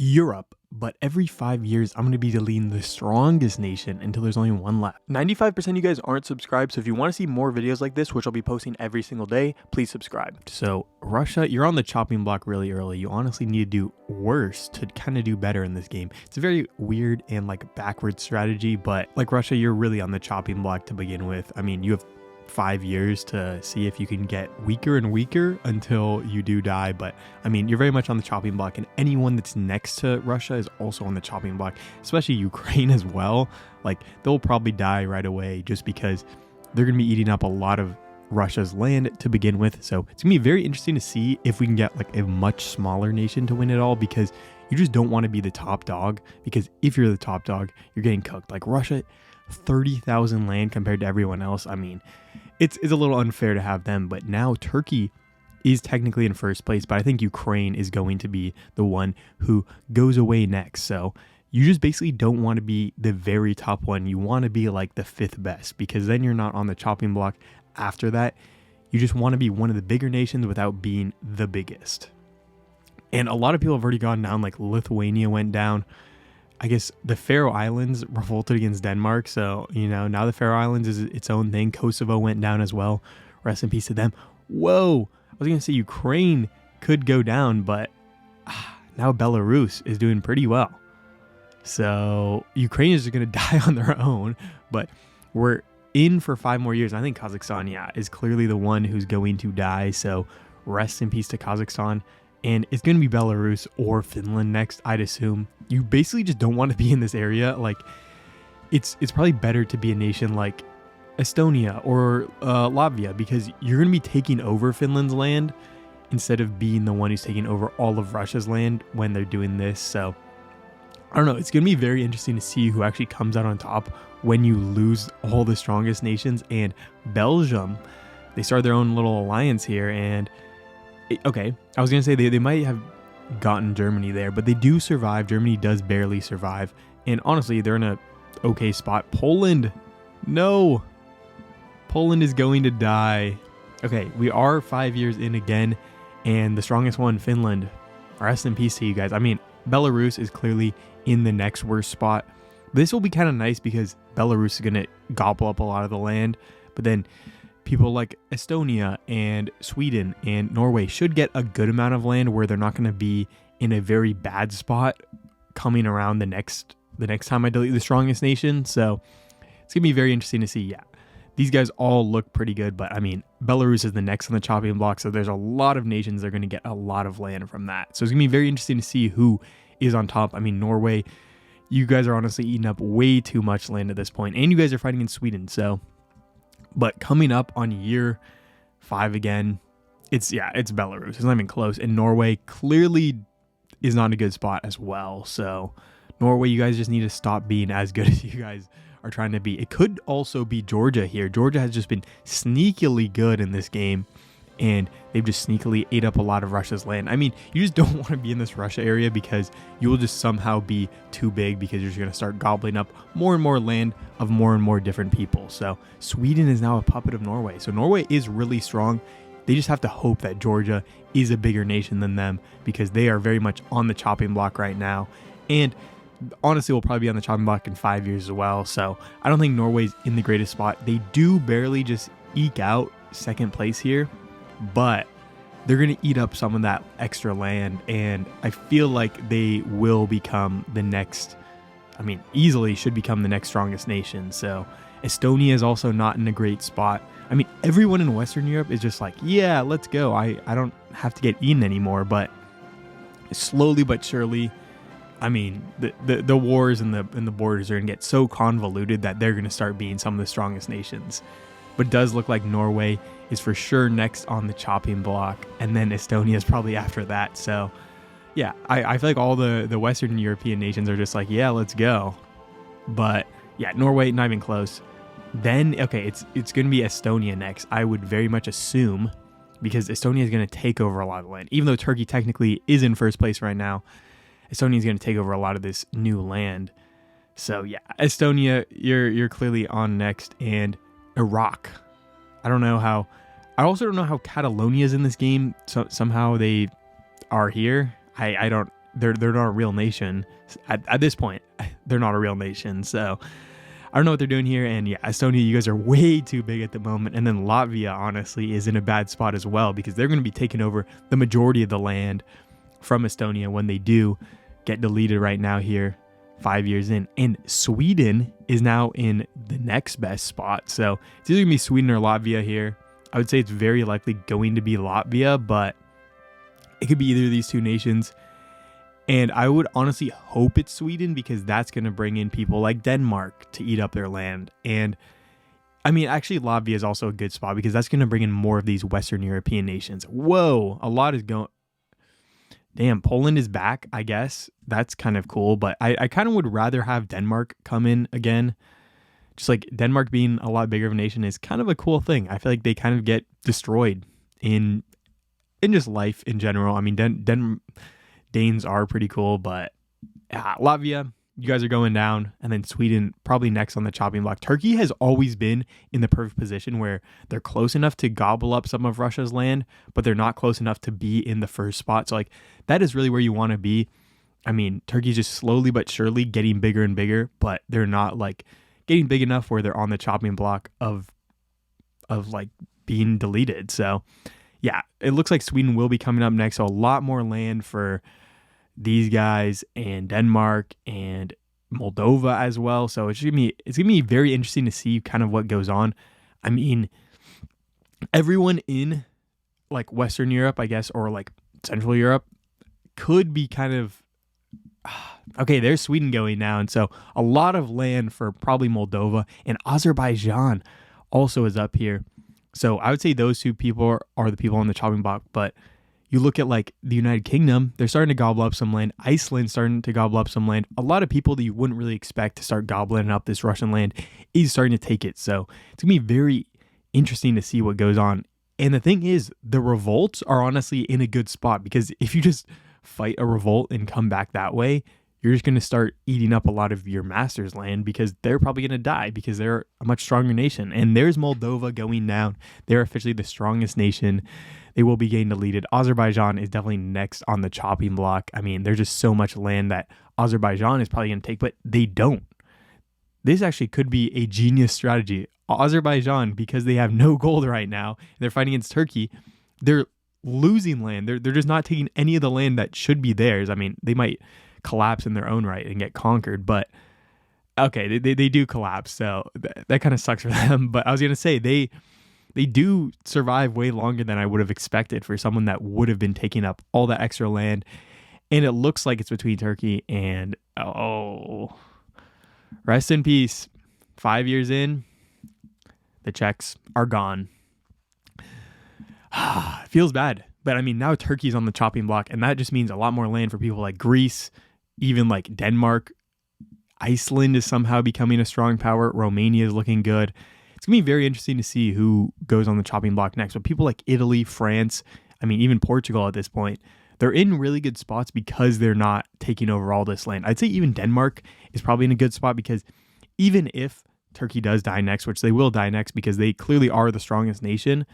Europe, but every 5 years I'm going to be deleting the strongest nation until there's only one left. 95% of you guys aren't subscribed, so if you want to see more videos like this, which I'll be posting every single day, please subscribe. So Russia, you're on the chopping block really early. You honestly need to do worse to kind of do better in this game. It's a very weird and like backward strategy, but like Russia, you're really on the chopping block to begin with. I mean, you have 5 years to see if you can get weaker and weaker until you do die. But I mean, you're very much on the chopping block, and anyone that's next to Russia is also on the chopping block, especially Ukraine as well. Like, they'll probably die right away just because they're going to be eating up a lot of Russia's land to begin with. So it's gonna be very interesting to see if we can get like a much smaller nation to win it all, because you just don't want to be the top dog, because if you're the top dog, you're getting cooked. Like Russia, 30,000 land compared to everyone else. I mean, it's a little unfair to have them, but now Turkey is technically in first place, but I think Ukraine is going to be the one who goes away next. So you just basically don't want to be the very top one. You want to be like the fifth best, because then you're not on the chopping block after that. You just want to be one of the bigger nations without being the biggest. And a lot of people have already gone down, like Lithuania went down. I guess the Faroe Islands revolted against Denmark. So, you know, now the Faroe Islands is its own thing. Kosovo went down as well. Rest in peace to them. Whoa. I was going to say Ukraine could go down, but now Belarus is doing pretty well. So Ukraine is going to die on their own, but we're in for 5 more years. I think Kazakhstan, yeah, is clearly the one who's going to die. So rest in peace to Kazakhstan. And it's going to be Belarus or Finland next, I'd assume. You basically just don't want to be in this area. Like, it's probably better to be a nation like Estonia or Latvia, because you're going to be taking over Finland's land instead of being the one who's taking over all of Russia's land when they're doing this. So, I don't know. It's going to be very interesting to see who actually comes out on top when you lose all the strongest nations. And Belgium, they started their own little alliance here, and okay, I was going to say they might have gotten Germany there, but they do survive. Germany does barely survive. And honestly, they're in a okay spot. Poland, no. Poland is going to die. Okay, we are 5 years in again, and the strongest one, Finland. Rest in peace to you guys. I mean, Belarus is clearly in the next worst spot. This will be kind of nice because Belarus is going to gobble up a lot of the land, but then people like Estonia and Sweden and Norway should get a good amount of land where they're not going to be in a very bad spot coming around the next time I delete the strongest nation. So it's going to be very interesting to see. Yeah, these guys all look pretty good, but I mean, Belarus is the next on the chopping block. So there's a lot of nations that are going to get a lot of land from that. So it's going to be very interesting to see who is on top. I mean, Norway, you guys are honestly eating up way too much land at this point, and you guys are fighting in Sweden. So, but coming up on year 5 again, it's Belarus. It's not even close. And Norway clearly is not in a good spot as well. So Norway, you guys just need to stop being as good as you guys are trying to be. It could also be Georgia here. Georgia has just been sneakily good in this game, and they've just sneakily ate up a lot of Russia's land. I mean, you just don't want to be in this Russia area, because you will just somehow be too big, because you're just going to start gobbling up more and more land of more and more different people. So Sweden is now a puppet of Norway. So Norway is really strong. They just have to hope that Georgia is a bigger nation than them, because they are very much on the chopping block right now. And honestly, will probably be on the chopping block in 5 years as well. So I don't think Norway's in the greatest spot. They do barely just eke out second place here, but they're going to eat up some of that extra land, and I feel like they will become the next, I mean, easily should become the next strongest nation. So Estonia is also not in a great spot. I mean, everyone in Western Europe is just like, yeah, let's go. I don't have to get eaten anymore. But slowly but surely, I mean, the wars and the borders are going to get so convoluted that they're going to start being some of the strongest nations. But it does look like Norway is for sure next on the chopping block, and then Estonia is probably after that. So yeah, I feel like all the Western European nations are just like, yeah, let's go. But yeah, Norway, not even close. Then, okay, it's going to be Estonia next, I would very much assume, because Estonia is going to take over a lot of the land. Even though Turkey technically is in first place right now, Estonia is going to take over a lot of this new land. So yeah, Estonia, you're clearly on next. And Iraq, I also don't know how Catalonia is in this game. So somehow they are here. I don't they're not a real nation. At this point, they're not a real nation. So I don't know what they're doing here. And yeah, Estonia, you guys are way too big at the moment. And then Latvia, honestly, is in a bad spot as well, because they're going to be taking over the majority of the land from Estonia when they do get deleted right now here, 5 years in. And Sweden is now in the next best spot. So it's either going to be Sweden or Latvia here. I would say it's very likely going to be Latvia, but it could be either of these two nations. And I would honestly hope it's Sweden, because that's going to bring in people like Denmark to eat up their land. And I mean, actually, Latvia is also a good spot, because that's going to bring in more of these Western European nations. Whoa, a lot is going. Damn, Poland is back, I guess. That's kind of cool. But I kind of would rather have Denmark come in again. Just like Denmark being a lot bigger of a nation is kind of a cool thing. I feel like they kind of get destroyed in just life in general. I mean, Danes are pretty cool, but Latvia, you guys are going down, and then Sweden probably next on the chopping block. Turkey has always been in the perfect position where they're close enough to gobble up some of Russia's land, but they're not close enough to be in the first spot. So like that is really where you want to be. I mean, Turkey's just slowly but surely getting bigger and bigger, but they're not like getting big enough where they're on the chopping block of like being deleted. So yeah, it looks like Sweden will be coming up next. So a lot more land for these guys, and Denmark and Moldova as well. So it's gonna be very interesting to see kind of what goes on. I mean, everyone in like Western Europe, I guess, or like Central Europe could be kind of okay. There's Sweden going now, and so a lot of land for probably Moldova, and Azerbaijan also is up here. So I would say those two people are the people on the chopping block. But you look at like the United Kingdom, they're starting to gobble up some land. Iceland starting to gobble up some land. A lot of people that you wouldn't really expect to start gobbling up this Russian land is starting to take it. So it's going to be very interesting to see what goes on. And the thing is, the revolts are honestly in a good spot, because if you just fight a revolt and come back that way, you're just going to start eating up a lot of your master's land, because they're probably going to die, because they're a much stronger nation. And there's Moldova going down. They're officially the strongest nation. They will be getting deleted. Azerbaijan is definitely next on the chopping block. I mean, there's just so much land that Azerbaijan is probably going to take, but they don't. This actually could be a genius strategy. Azerbaijan, because they have no gold right now, they're fighting against Turkey, they're losing land. They're just not taking any of the land that should be theirs. I mean, they might collapse in their own right and get conquered, but okay, they do collapse, so that kind of sucks for them. But I was going to say, they do survive way longer than I would have expected for someone that would have been taking up all that extra land. And it looks like it's between Turkey and, rest in peace. 5 years in, the Czechs are gone. Feels bad. But I mean, now Turkey's on the chopping block, and that just means a lot more land for people like Greece, even like Denmark. Iceland is somehow becoming a strong power. Romania is looking good. It's going to be very interesting to see who goes on the chopping block next. But people like Italy, France, I mean, even Portugal at this point, they're in really good spots because they're not taking over all this land. I'd say even Denmark is probably in a good spot, because even if Turkey does die next, which they will die next because they clearly are the strongest nation,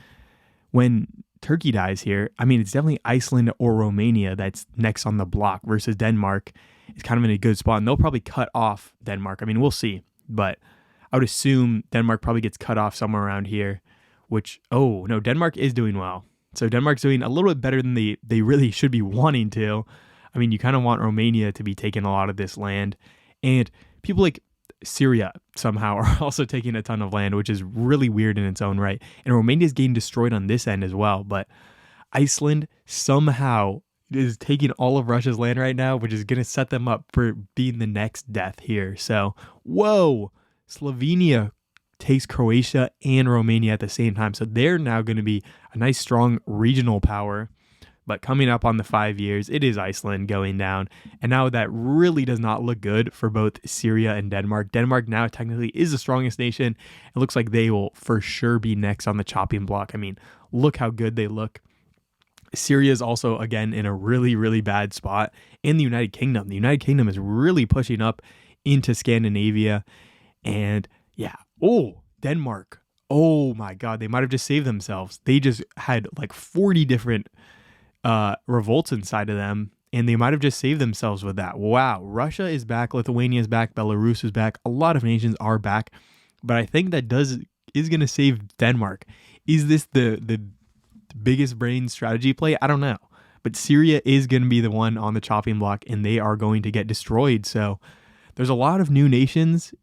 when Turkey dies here, I mean, it's definitely Iceland or Romania that's next on the block versus Denmark. It's kind of in a good spot, and they'll probably cut off Denmark. I mean, we'll see, but I would assume Denmark probably gets cut off somewhere around here, which, oh, no, Denmark is doing well. So Denmark's doing a little bit better than they really should be wanting to. I mean, you kind of want Romania to be taking a lot of this land, and people like Syria somehow are also taking a ton of land, which is really weird in its own right. And Romania's getting destroyed on this end as well. But Iceland somehow is taking all of Russia's land right now, which is going to set them up for being the next death here. So, whoa, Slovenia takes Croatia and Romania at the same time. So they're now going to be a nice, strong regional power. But coming up on the 5 years, it is Iceland going down. And now that really does not look good for both Syria and Denmark. Denmark now technically is the strongest nation. It looks like they will for sure be next on the chopping block. I mean, look how good they look. Syria is also, again, in a really, really bad spot. And the United Kingdom. The United Kingdom is really pushing up into Scandinavia. And yeah, Denmark. Oh my God, they might have just saved themselves. They just had like 40 different revolts inside of them, and they might have just saved themselves with that. Wow, Russia is back, Lithuania is back, Belarus is back. A lot of nations are back, but I think that is going to save Denmark. Is this the biggest brain strategy play? I don't know. But Syria is going to be the one on the chopping block, and they are going to get destroyed. So there's a lot of new nations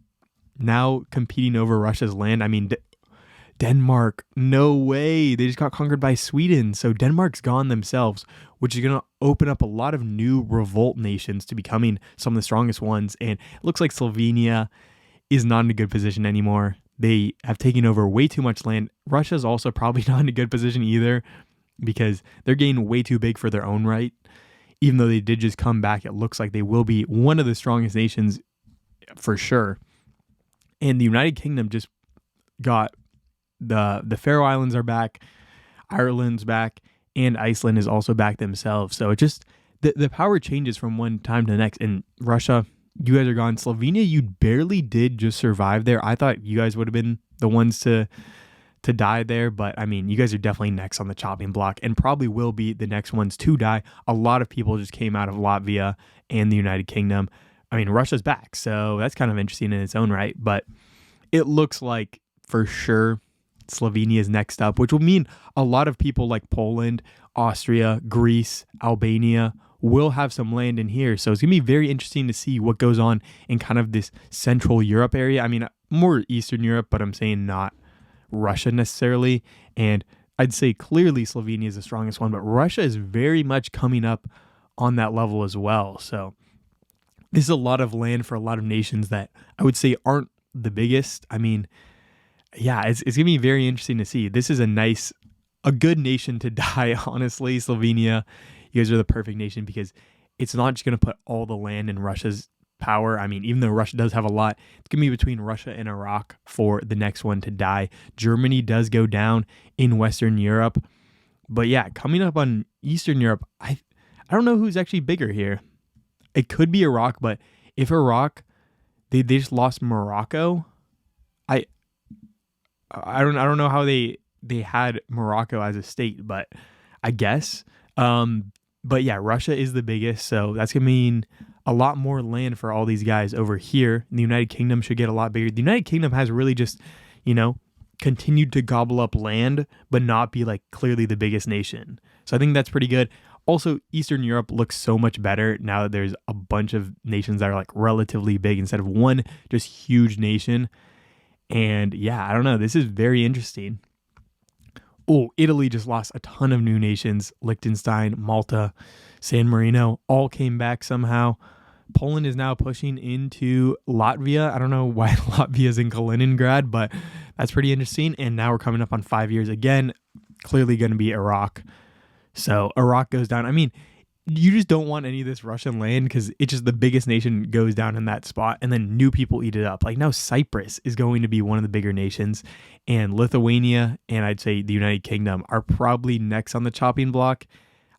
now competing over Russia's land. I mean, Denmark, no way. They just got conquered by Sweden. So Denmark's gone themselves, which is going to open up a lot of new revolt nations to becoming some of the strongest ones. And it looks like Slovenia is not in a good position anymore. They have taken over way too much land. Russia's also probably not in a good position either, because they're getting way too big for their own right. Even though they did just come back, it looks like they will be one of the strongest nations for sure. And the United Kingdom just got the Faroe Islands are back, Ireland's back, and Iceland is also back themselves. So it just, the power changes from one time to the next. And Russia, you guys are gone. Slovenia, you barely did just survive there. I thought you guys would have been the ones to die there, but I mean, you guys are definitely next on the chopping block and probably will be the next ones to die. A lot of people just came out of Latvia and the United Kingdom. I mean, Russia's back, so that's kind of interesting in its own right, but it looks like for sure Slovenia is next up, which will mean a lot of people like Poland, Austria, Greece, Albania will have some land in here. So it's going to be very interesting to see what goes on in kind of this Central Europe area. I mean, more Eastern Europe, but I'm saying not Russia necessarily. And I'd say clearly Slovenia is the strongest one, but Russia is very much coming up on that level as well. So this is a lot of land for a lot of nations that I would say aren't the biggest. I mean, yeah, it's going to be very interesting to see. This is a good nation to die, honestly. Slovenia, you guys are the perfect nation because it's not just going to put all the land in Russia's power. I mean, even though Russia does have a lot, it's going to be between Russia and Iraq for the next one to die. Germany does go down in Western Europe. But yeah, coming up on Eastern Europe, I don't know who's actually bigger here. It could be Iraq, but if Iraq, they just lost Morocco. I don't know how they had Morocco as a state, but I guess. But yeah, Russia is the biggest, so that's going to mean a lot more land for all these guys over here. The United Kingdom should get a lot bigger. The United Kingdom has really just, continued to gobble up land, but not be like clearly the biggest nation. So I think that's pretty good. Also, Eastern Europe looks so much better now that there's a bunch of nations that are like relatively big instead of one just huge nation. And yeah, I don't know. This is very interesting. Oh, Italy just lost a ton of new nations. Liechtenstein, Malta, San Marino all came back somehow. Poland is now pushing into Latvia. I don't know why Latvia is in Kaliningrad, but that's pretty interesting. And now we're coming up on 5 years again. Clearly going to be Iraq. So Iraq goes down. I mean, you just don't want any of this Russian land because it's just the biggest nation goes down in that spot and then new people eat it up. Like now Cyprus is going to be one of the bigger nations, and Lithuania and I'd say the United Kingdom are probably next on the chopping block.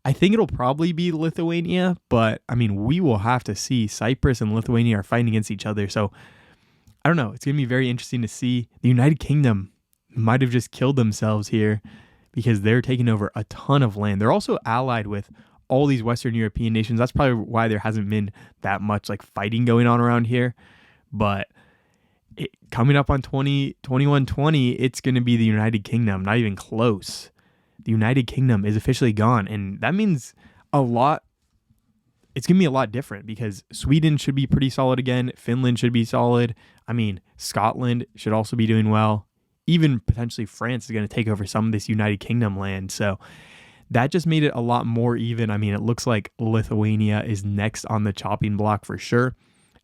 I think it'll probably be Lithuania, but I mean, we will have to see. Cyprus and Lithuania are fighting against each other. So I don't know. It's going to be very interesting to see. The United Kingdom might have just killed themselves here because they're taking over a ton of land. They're also allied with all these Western European nations. That's probably why there hasn't been that much like fighting going on around here. But coming up on 21-20, it's going to be the United Kingdom. Not even close. The United Kingdom is officially gone. And that means a lot. It's going to be a lot different because Sweden should be pretty solid again. Finland should be solid. I mean, Scotland should also be doing well. Even potentially France is going to take over some of this United Kingdom land. So that just made it a lot more even. I mean, it looks like Lithuania is next on the chopping block for sure.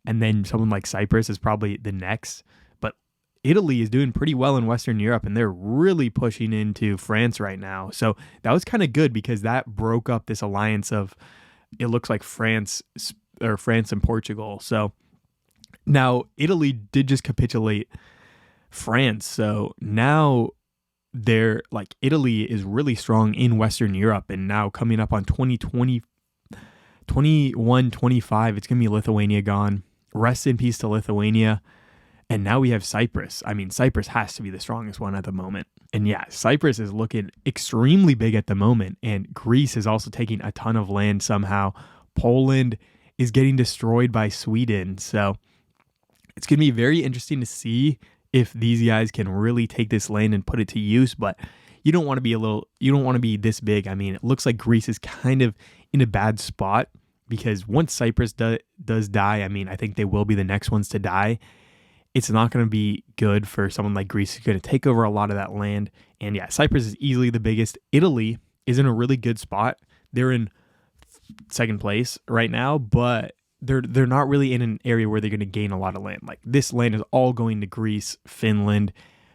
And then someone like Cyprus is probably the next. But Italy is doing pretty well in Western Europe, and they're really pushing into France right now. So that was kind of good because that broke up this alliance of, it looks like France and Portugal. So now Italy did just capitulate France. So now they're like, Italy is really strong in Western Europe, and now coming up on 21-25, it's going to be Lithuania gone. Rest in peace to Lithuania. And now we have Cyprus. I mean, Cyprus has to be the strongest one at the moment. And yeah, Cyprus is looking extremely big at the moment. And Greece is also taking a ton of land somehow. Poland is getting destroyed by Sweden. So it's going to be very interesting to see if these guys can really take this land and put it to use. But you don't want to be this big. I mean, it looks like Greece is kind of in a bad spot because once Cyprus does die, I mean, I think they will be the next ones to die. It's not going to be good for someone like Greece who's going to take over a lot of that land. And yeah, Cyprus is easily the biggest. Italy is in a really good spot. They're in second place right now, but they're not really in an area where they're going to gain a lot of land. Like this land is all going to Greece, Finland,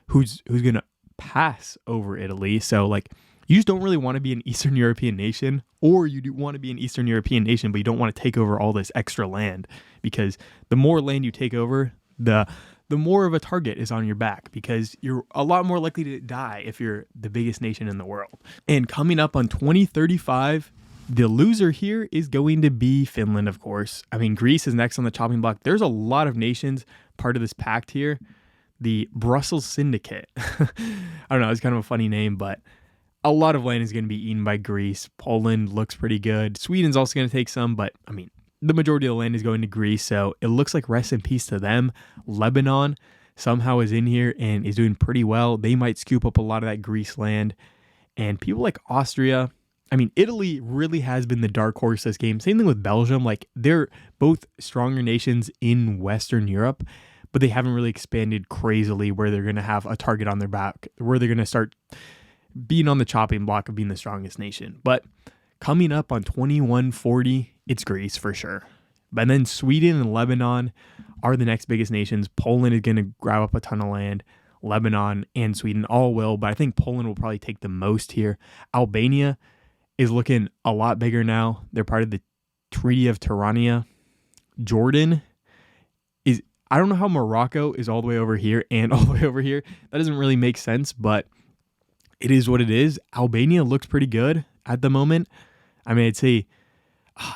who's going to pass over Italy. So like you just don't really want to be an Eastern European nation, or you do want to be an Eastern European nation, but you don't want to take over all this extra land, because the more land you take over, the more of a target is on your back, because you're a lot more likely to die if you're the biggest nation in the world. And coming up on 2035, the loser here is going to be Finland, of course. I mean, Greece is next on the chopping block. There's a lot of nations part of this pact here. The Brussels Syndicate. I don't know, it's kind of a funny name, but a lot of land is going to be eaten by Greece. Poland looks pretty good. Sweden's also going to take some, but I mean, the majority of the land is going to Greece, so it looks like rest in peace to them. Lebanon somehow is in here and is doing pretty well. They might scoop up a lot of that Greece land. And people like Austria, I mean, Italy really has been the dark horse this game. Same thing with Belgium. Like, they're both stronger nations in Western Europe, but they haven't really expanded crazily where they're going to have a target on their back, where they're going to start being on the chopping block of being the strongest nation. But coming up on 2140, it's Greece for sure. But then Sweden and Lebanon are the next biggest nations. Poland is going to grab up a ton of land. Lebanon and Sweden all will, but I think Poland will probably take the most here. Albania is looking a lot bigger now. They're part of the Treaty of Tirana. Jordan is, I don't know how Morocco is all the way over here and all the way over here. That doesn't really make sense, but it is what it is. Albania looks pretty good at the moment. I mean, I'd say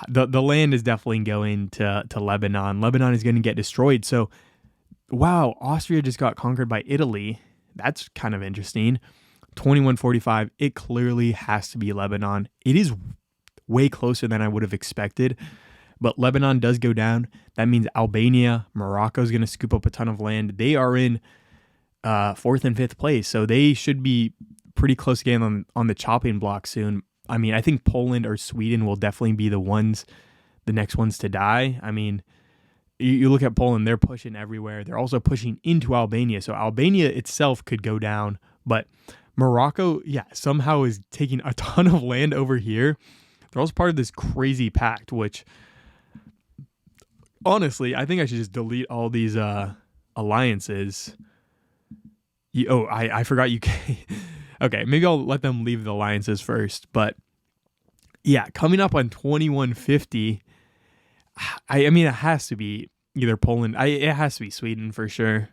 the land is definitely going to Lebanon. Lebanon is going to get destroyed. So, wow, Austria just got conquered by Italy. That's kind of interesting. 2145, it clearly has to be Lebanon. It is way closer than I would have expected, but Lebanon does go down. That means Albania, Morocco is going to scoop up a ton of land. They are in 4th and 5th place, so they should be pretty close again on the chopping block soon. I mean, I think Poland or Sweden will definitely be the next ones to die. I mean, you look at Poland, they're pushing everywhere. They're also pushing into Albania. So Albania itself could go down, but Morocco, yeah, somehow is taking a ton of land over here. They're also part of this crazy pact, which honestly, I think I should just delete all these alliances. I forgot you can. Okay, maybe I'll let them leave the alliances first. But yeah, coming up on 2150, I mean, it has to be either Poland. It has to be Sweden for sure.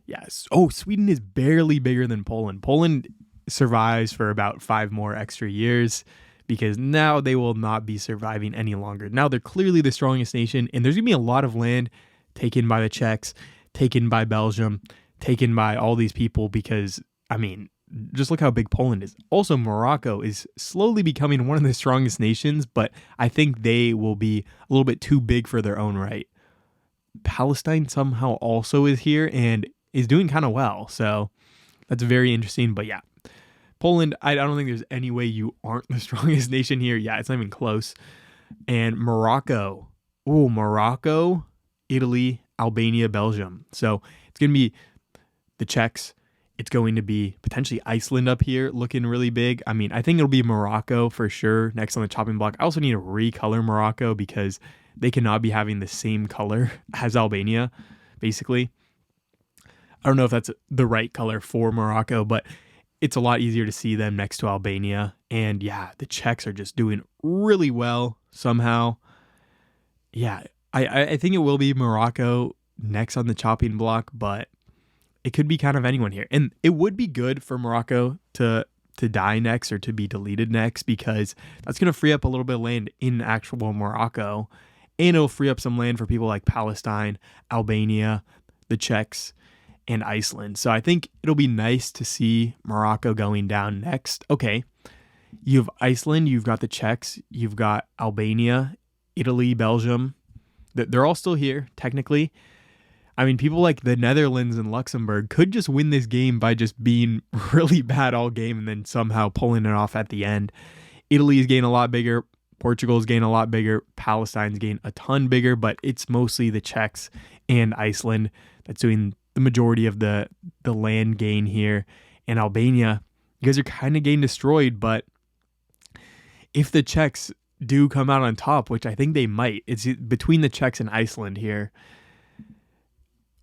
Yes. Oh, Sweden is barely bigger than Poland. Poland survives for about 5 more extra years because now they will not be surviving any longer. Now they're clearly the strongest nation, and there's going to be a lot of land taken by the Czechs, taken by Belgium, taken by all these people because, I mean, just look how big Poland is. Also, Morocco is slowly becoming one of the strongest nations, but I think they will be a little bit too big for their own right. Palestine somehow also is here and is doing kind of well, so that's very interesting. But yeah, Poland, I don't think there's any way you aren't the strongest nation here. Yeah, it's not even close. And Morocco. Oh, Morocco, Italy, Albania, Belgium. So it's going to be the Czechs. It's going to be potentially Iceland up here looking really big. I mean, I think it'll be Morocco for sure next on the chopping block. I also need to recolor Morocco because they cannot be having the same color as Albania, basically. I don't know if that's the right color for Morocco, but it's a lot easier to see them next to Albania. And yeah, the Czechs are just doing really well somehow. Yeah, I think it will be Morocco next on the chopping block, but it could be kind of anyone here. And it would be good for Morocco to die next or to be deleted next because that's going to free up a little bit of land in actual Morocco. And it'll free up some land for people like Palestine, Albania, the Czechs, and Iceland. So I think it'll be nice to see Morocco going down next. Okay, you have Iceland, you've got the Czechs, you've got Albania, Italy, Belgium, they're all still here, technically. I mean, people like the Netherlands and Luxembourg could just win this game by just being really bad all game and then somehow pulling it off at the end. Italy's getting a lot bigger. Portugal's getting a lot bigger. Palestine's getting a ton bigger, but it's mostly the Czechs and Iceland that's doing the majority of the land gain here. And Albania, you guys are kind of getting destroyed, but if the Czechs do come out on top, which I think they might, it's between the Czechs and Iceland here.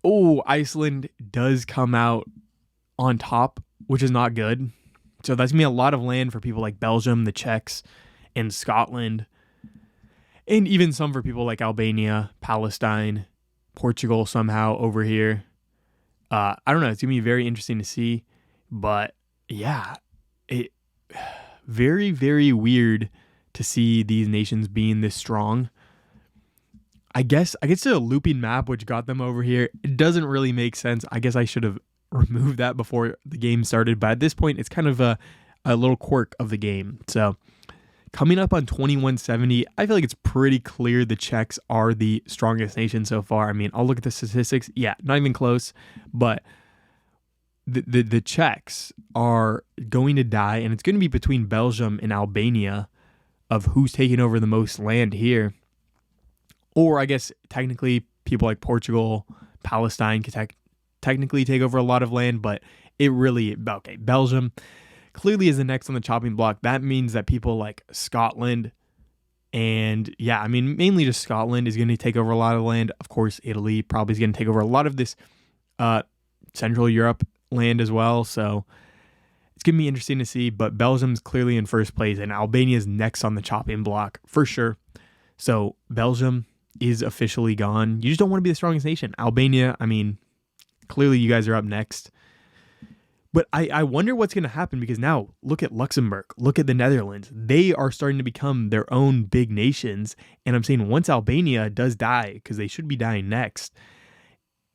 Oh, Iceland does come out on top, which is not good. So that's going to be a lot of land for people like Belgium, the Czechs, and Scotland. And even some for people like Albania, Palestine, Portugal somehow over here. I don't know. It's going to be very interesting to see. But yeah, it very, very weird to see these nations being this strong. I guess it's a looping map which got them over here. It doesn't really make sense. I guess I should have removed that before the game started, but at this point it's kind of a little quirk of the game. So coming up on 2170, I feel like it's pretty clear the Czechs are the strongest nation so far. I mean, I'll look at the statistics. Yeah, not even close, but the Czechs are going to die, and it's going to be between Belgium and Albania of who's taking over the most land here. Or I guess technically people like Portugal, Palestine could technically take over a lot of land, but it really, okay, Belgium clearly is the next on the chopping block. That means that people like Scotland and yeah, I mean, mainly just Scotland is going to take over a lot of land. Of course, Italy probably is going to take over a lot of this Central Europe land as well. So it's going to be interesting to see, but Belgium's clearly in first place and Albania is next on the chopping block for sure. So Belgium is officially gone. You just don't want to be the strongest nation. Albania, I mean, clearly you guys are up next. But I wonder what's going to happen because now look at Luxembourg, look at the Netherlands. They are starting to become their own big nations. And I'm saying once Albania does die, because they should be dying next,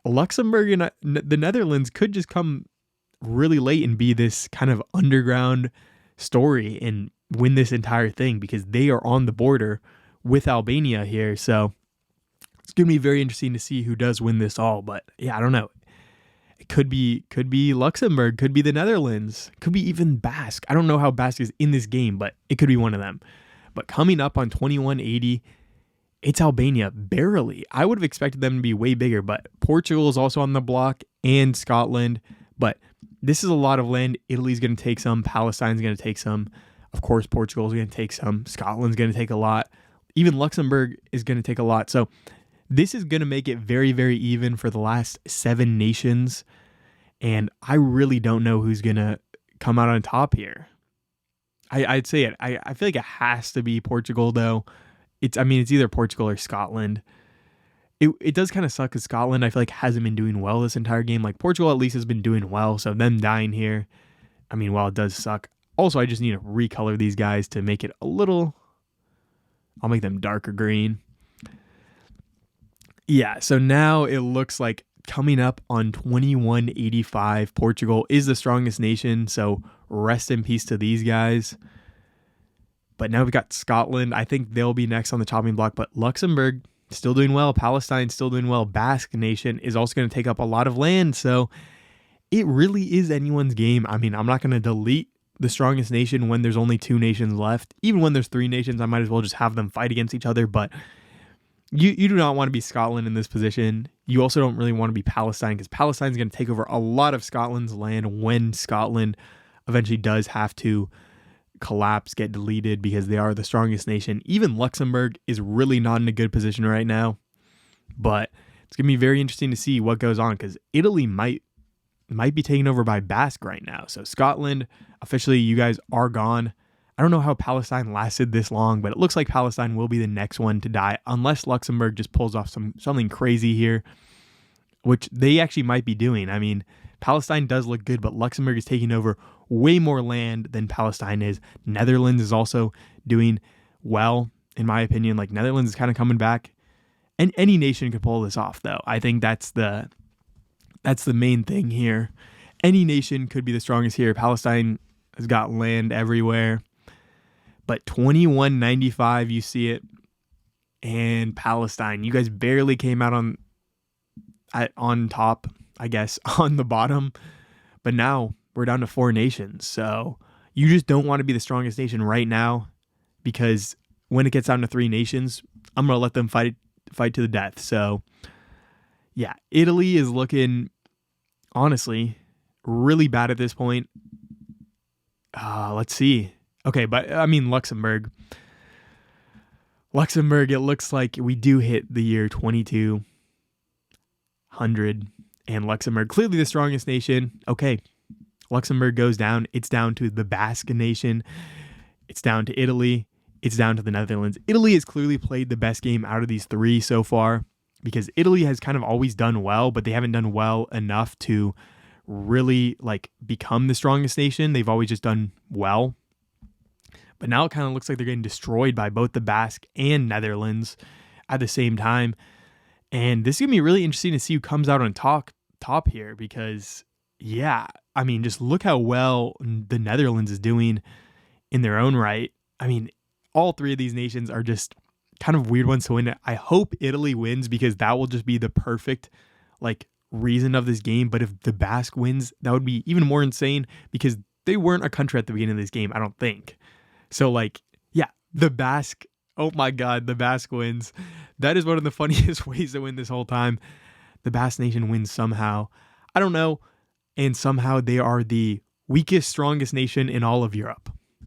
Luxembourg and the Netherlands could just come really late and be this kind of underground story and win this entire thing because they are on the border with Albania here. So it's going to be very interesting to see who does win this all. But yeah, I don't know. It could be Luxembourg, could be the Netherlands, could be even Basque. I don't know how Basque is in this game, but it could be one of them. But coming up on 2180, it's Albania, barely. I would have expected them to be way bigger, but Portugal is also on the block and Scotland. But this is a lot of land. Italy's going to take some. Palestine's going to take some. Of course, Portugal's going to take some. Scotland's going to take a lot. Even Luxembourg is going to take a lot. So this is going to make it very, very even for the last 7 nations. And I really don't know who's going to come out on top here. I'd say it. I feel like it has to be Portugal, though. It's either Portugal or Scotland. It does kind of suck because Scotland, I feel like, hasn't been doing well this entire game. Like, Portugal at least has been doing well. So them dying here, I mean, while it does suck. Also, I just need to recolor these guys to make it a little... I'll make them darker green. Yeah, so now it looks like coming up on 2185, Portugal is the strongest nation, so rest in peace to these guys. But now we've got Scotland. I think they'll be next on the chopping block, but Luxembourg still doing well. Palestine still doing well. Basque nation is also going to take up a lot of land, so it really is anyone's game. I mean, I'm not going to delete the strongest nation when there's only 2 nations left. Even when there's 3 nations, I might as well just have them fight against each other, but you do not want to be Scotland in this position. You also don't really want to be Palestine because Palestine's going to take over a lot of Scotland's land when Scotland eventually does have to collapse, get deleted because they are the strongest nation. Even Luxembourg is really not in a good position right now, but it's going to be very interesting to see what goes on because Italy might be taken over by Basque right now. So Scotland, officially, you guys are gone. I don't know how Palestine lasted this long, but it looks like Palestine will be the next one to die unless Luxembourg just pulls off something crazy here, which they actually might be doing. I mean, Palestine does look good, but Luxembourg is taking over way more land than Palestine is. Netherlands is also doing well, in my opinion. Like, Netherlands is kind of coming back. And any nation could pull this off, though. I think that's the main thing here. Any nation could be the strongest here. Palestine has got land everywhere. But 2195, you see it. and Palestine. You guys barely came out on top, I guess, on the bottom. But now we're down to 4 nations. So you just don't want to be the strongest nation right now, because when it gets down to 3 nations, I'm going to let them fight to the death. So yeah, Italy is looking, honestly, really bad at this point. Let's see. Okay, but I mean, Luxembourg, it looks like we do hit the year 2200, and Luxembourg, clearly the strongest nation. Okay, Luxembourg goes down. It's down to the Basque nation. It's down to Italy. It's down to the Netherlands. Italy has clearly played the best game out of these 3 so far, because Italy has kind of always done well, but they haven't done well enough to really like become the strongest nation. They've always just done well. But now it kind of looks like they're getting destroyed by both the Basque and Netherlands at the same time. And this is going to be really interesting to see who comes out on top here, because, yeah, I mean, just look how well the Netherlands is doing in their own right. I mean, all 3 of these nations are just kind of weird ones to win. I hope Italy wins, because that will just be the perfect, like, reason of this game. But if the Basque wins, that would be even more insane, because they weren't a country at the beginning of this game, I don't think. So, like, yeah, the Basque, oh my God, the Basque wins. That is one of the funniest ways to win this whole time. The Basque nation wins somehow. I don't know. And somehow they are the weakest, strongest nation in all of Europe.